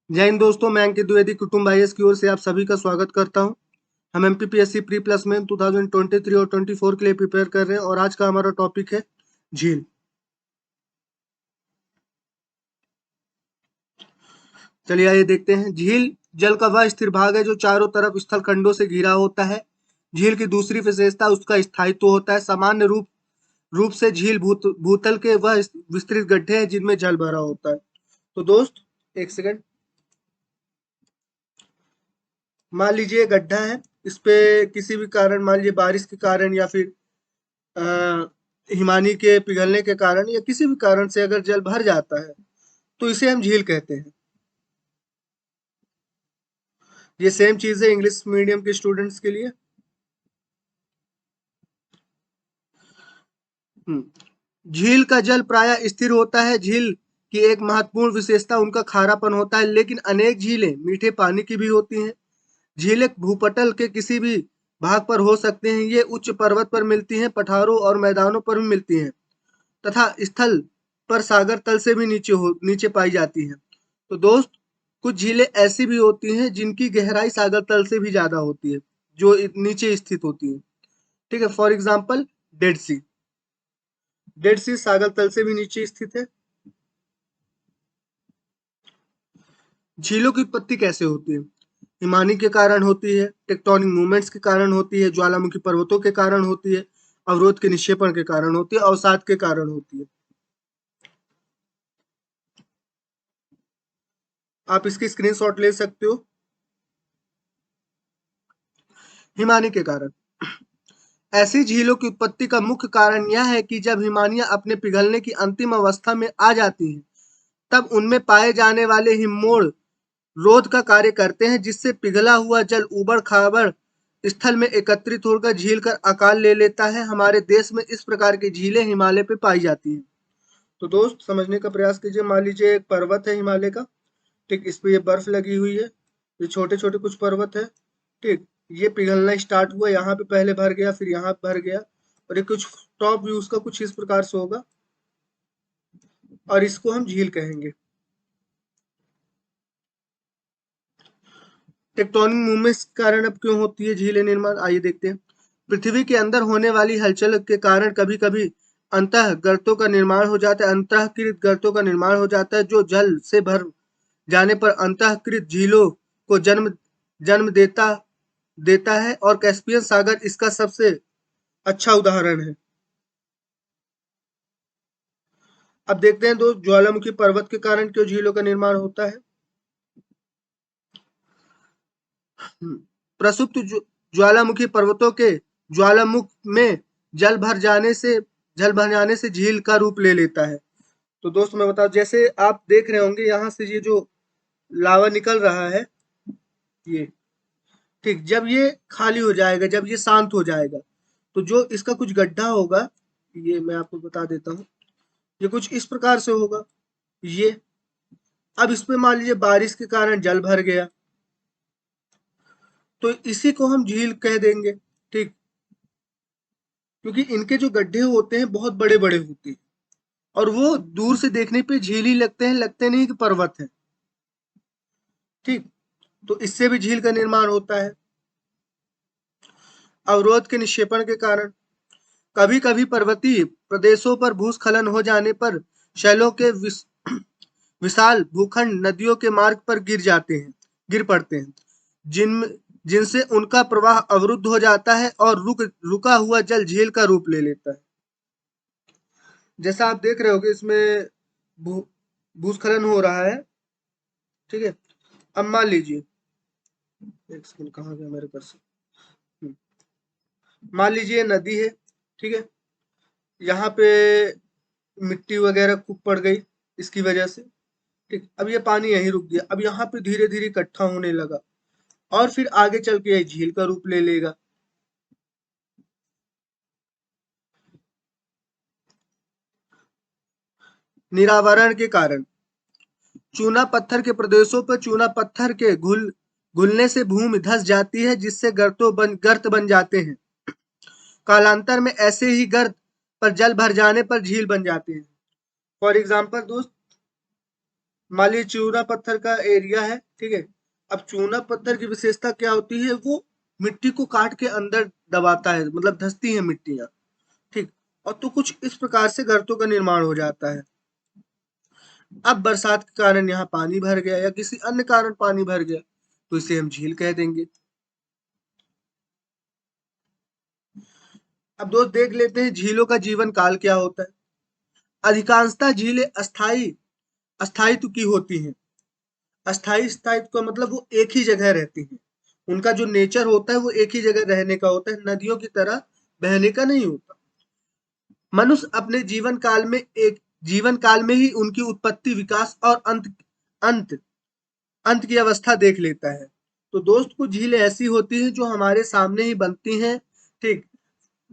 जय हिंद दोस्तों, मैं अंकित द्विवेदी कुटुंब आईएएस की ओर से आप सभी का स्वागत करता हूं। हम एमपीपीएससी प्री प्लस में 2023 और 24 के लिए प्रिपेयर कर रहे हैं और आज का हमारा टॉपिक है झील। चलिए आइए देखते हैं। झील जल का वह स्थिर भाग है जो चारों तरफ स्थल खंडों से घिरा होता है। झील की दूसरी विशेषता उसका स्थायित्व होता है। सामान्य रूप से झील भूतल के वह विस्तृत गड्ढे हैं जिनमें जल भरा होता है। तो दोस्त एक सेकंड, मान लीजिए गड्ढा है, इस पे किसी भी कारण, मान लीजिए बारिश के कारण या फिर हिमानी के पिघलने के कारण या किसी भी कारण से अगर जल भर जाता है तो इसे हम झील कहते हैं। ये सेम चीज है इंग्लिश मीडियम के स्टूडेंट्स के लिए। झील का जल प्रायः स्थिर होता है। झील की एक महत्वपूर्ण विशेषता उनका खारापन होता है, लेकिन अनेक झीलें मीठे पानी की भी होती हैं। झीलें भूपटल के किसी भी भाग पर हो सकते हैं। ये उच्च पर्वत पर मिलती हैं, पठारों और मैदानों पर भी मिलती हैं तथा स्थल पर सागर तल से भी नीचे पाई जाती हैं। तो दोस्त, कुछ झीलें ऐसी भी होती हैं जिनकी गहराई सागर तल से भी ज्यादा होती है, जो नीचे स्थित होती है। ठीक है, for example Dead Sea. Dead Sea सागर तल से भी नीचे स्थित है। झीलों की उत्पत्ति कैसे होती है? हिमानी के कारण होती है, टेक्टोनिक मूवमेंट्स के कारण होती है, ज्वालामुखी पर्वतों के कारण होती है, अवरोध के निक्षेपण के कारण होती है, अवसाद के कारण होती है। आप इसकी स्क्रीनशॉट ले सकते हो। हिमानी के कारण, ऐसी झीलों की उत्पत्ति का मुख्य कारण यह है कि जब हिमानियां अपने पिघलने की अंतिम अवस्था में आ जाती हैं, तब उनमें पाए जाने वाले हिममोड़ रोध का कार्य करते हैं, जिससे पिघला हुआ जल उबड़ खाबड़ स्थल में एकत्रित होकर झील का आकार ले लेता है। हमारे देश में इस प्रकार की झीलें हिमालय पे पाई जाती हैं। तो दोस्त समझने का प्रयास कीजिए। मान लीजिए एक पर्वत है हिमालय का, ठीक, इस पे ये बर्फ लगी हुई है, ये छोटे छोटे कुछ पर्वत है, ठीक। ये पिघलना स्टार्ट हुआ, यहाँ पे पहले भर गया, फिर यहाँ पे भर गया, और ये कुछ टॉप व्यू उसका कुछ इस प्रकार से होगा और इसको हम झील कहेंगे। टेक्टोनिक मूवमेंट्स के कारण अब क्यों होती है झीलें निर्माण, आइए देखते हैं। पृथ्वी के अंदर होने वाली हलचल के कारण कभी कभी अंतः गर्तों का निर्माण हो जाता है। अंतःकृत गर्तों का निर्माण हो जाता है जो जल से भर जाने पर अंतःकृत झीलों को जन्म जन्म देता है, और कैस्पियन सागर इसका सबसे अच्छा उदाहरण है। अब देखते हैं दोस्त, ज्वालामुखी पर्वत के कारण क्यों झीलों का निर्माण होता है। प्रसुप्त ज्वालामुखी पर्वतों के ज्वालामुख में जल भर जाने से झील का रूप ले लेता है। तो दोस्त मैं बता, जैसे आप देख रहे होंगे यहाँ से ये जो लावा निकल रहा है, ये ठीक, जब ये खाली हो जाएगा, जब ये शांत हो जाएगा, तो जो इसका कुछ गड्ढा होगा, ये मैं आपको बता देता हूँ, ये कुछ इस प्रकार से होगा। ये अब इस पे मान लीजिए बारिश के कारण जल भर गया, तो इसी को हम झील कह देंगे, ठीक, क्योंकि इनके जो गड्ढे होते हैं बहुत बड़े बड़े होते हैं और वो दूर से देखने पे झील ही लगते हैं, लगते नहीं कि पर्वत है, ठीक। तो इससे भी झील का निर्माण होता है। अवरोध के निक्षेपण के कारण, कभी कभी पर्वतीय प्रदेशों पर भूस्खलन हो जाने पर शैलों के विशाल भूखंड नदियों के मार्ग पर गिर पड़ते हैं, जिनसे उनका प्रवाह अवरुद्ध हो जाता है और रुका हुआ जल झील का रूप ले लेता है। जैसा आप देख रहे होगे इसमें भू भूस्खलन हो रहा है, ठीक है। अब मान लीजिए, एक सेकंड, कहाँ गया मेरे पास। मान लीजिए नदी है, ठीक है, यहाँ पे मिट्टी वगैरह खूब पड़ गई इसकी वजह से, ठीक। अब ये पानी यहीं रुक गया, अब यहाँ पे धीरे धीरे इकट्ठा होने लगा और फिर आगे चल के ये झील का रूप ले लेगा। निरावरण के कारण, चूना पत्थर के प्रदेशों पर चूना पत्थर के घुलने से भूमि धंस जाती है, जिससे गर्त बन जाते हैं। कालांतर में ऐसे ही गर्त पर जल भर जाने पर झील बन जाते हैं। फॉर एग्जाम्पल दोस्त, मान लीजिए चूना पत्थर का एरिया है, ठीक है। अब चूना पत्थर की विशेषता क्या होती है, वो मिट्टी को काट के अंदर दबाता है, मतलब धंसती है मिट्टियां, ठीक। और तो कुछ इस प्रकार से गर्तों का निर्माण हो जाता है। अब बरसात के कारण यहाँ पानी भर गया या किसी अन्य कारण पानी भर गया, तो इसे हम झील कह देंगे। अब दोस्त देख लेते हैं झीलों का जीवन काल क्या होता है। अधिकांशतः झीलें अस्थाई अस्थायित्व की होती हैं। अस्थाई स्थायित्व का मतलब वो एक ही जगह रहती हैं। उनका जो नेचर होता है वो एक ही जगह रहने का होता है, नदियों की तरह बहने का नहीं होता। मनुष्य अपने जीवन काल में ही उनकी उत्पत्ति, विकास और अंत अंत की अवस्था देख लेता है। तो दोस्त कुछ झीलें ऐसी होती हैं जो हमारे सामने ही बनती हैं, ठीक,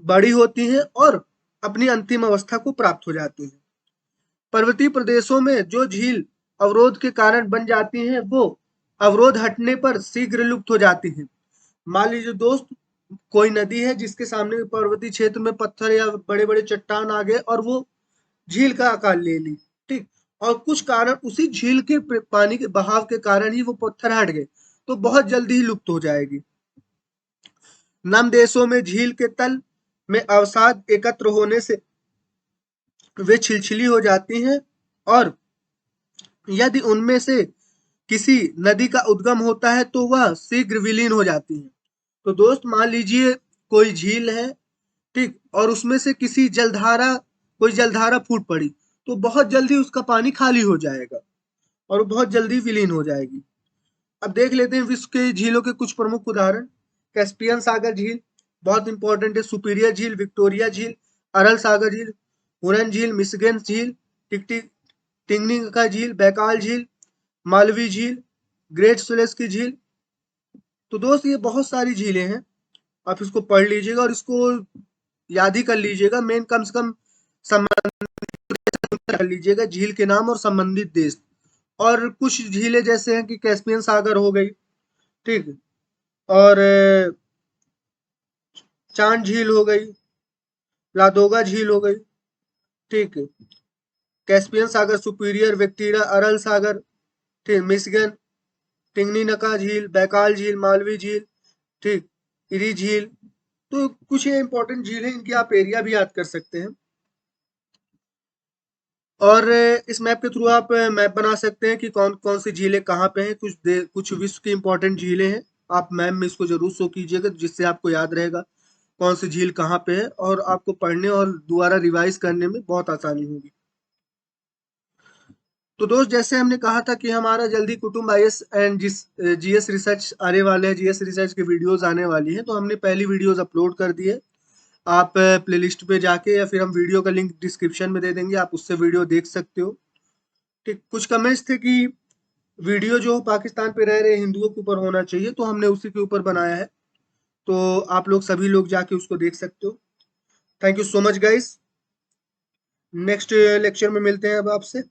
बड़ी होती हैं और अपनी अंतिम अवस्था को प्राप्त हो जाती हैं। पर्वतीय प्रदेशों में जो झील अवरोध के कारण बन जाती हैं, वो अवरोध हटने पर शीघ्र लुप्त हो जाती हैं। मान लीजिए दोस्त, कोई नदी है जिसके सामने पर्वतीय क्षेत्र में पत्थर या बड़े बड़े चट्टान आ गए और वो झील का आकार ले ली, ठीक। और कुछ कारण उसी झील के पानी के बहाव के कारण ही वो पत्थर हट गए, तो बहुत जल्दी ही लुप्त हो जाएगी। नम देशों में झील के तल में अवसाद एकत्र होने से वे छिलछिली हो जाती हैं, और यदि उनमें से किसी नदी का उद्गम होता है तो वह शीघ्र विलीन हो जाती है। तो दोस्त मान लीजिए कोई झील है, ठीक, और उसमें से कोई जलधारा फूट पड़ी, तो बहुत जल्दी उसका पानी खाली हो जाएगा और वो बहुत जल्दी विलीन हो जाएगी। अब देख लेते हैं विश्व के झीलों के कुछ प्रमुख उदाहरण। कैस्पियन सागर झील बहुत इंपॉर्टेंट है। सुपीरियर झील, विक्टोरिया झील, अरल सागर झील, हुरन झील, मिशिगन झील, टिकटिक टिंगनी झील, बैकाल झील, मालवी झील, ग्रेट सुलेस की झील। तो दोस्त ये बहुत सारी झीलें हैं, आप इसको पढ़ लीजिएगा और इसको याद ही कर लीजिएगा। मेन कम से कम संबंधित कर लीजिएगा झील के नाम और संबंधित देश। और कुछ झीलें जैसे हैं कि कैस्पियन सागर हो गई, ठीक, और चांद झील हो गई, लादोगा झील हो गई, ठीक। कैस्पियन सागर, सुपीरियर, विक्टोरिया, अरल सागर, ठीक, मिशिगन, टिंगनी झील, बैकाल झील, मालवी झील, ठीक, इरी झील। तो कुछ ये इंपॉर्टेंट झील हैं, इनकी आप एरिया भी याद कर सकते हैं। और इस मैप के थ्रू आप मैप बना सकते हैं कि कौन कौन सी झीलें कहाँ पे हैं। कुछ विश्व की इंपॉर्टेंट झीलें हैं, आप मैप में इसको जरूर शो कीजिएगा, जिससे आपको याद रहेगा कौन सी झील कहाँ पे है, और आपको पढ़ने और दोबारा रिवाइज करने में बहुत आसानी होगी। तो दोस्त जैसे हमने कहा था कि हमारा जल्दी कुटुंब आईएएस एंड जीएस रिसर्च आने वाले हैं, जीएस रिसर्च की वीडियोस आने वाली हैं, तो हमने पहली वीडियोस अपलोड कर दी है। आप प्लेलिस्ट पे जाके या फिर हम वीडियो का लिंक डिस्क्रिप्शन में दे देंगे, आप उससे वीडियो देख सकते हो, ठीक। कुछ कमेंट्स थे कि वीडियो जो पाकिस्तान पे रह रहे हिंदुओं के ऊपर होना चाहिए, तो हमने उसी के ऊपर बनाया है, तो आप लोग सभी लोग जाके उसको देख सकते हो। Thank you so much guys, next lecture में मिलते हैं अब आपसे।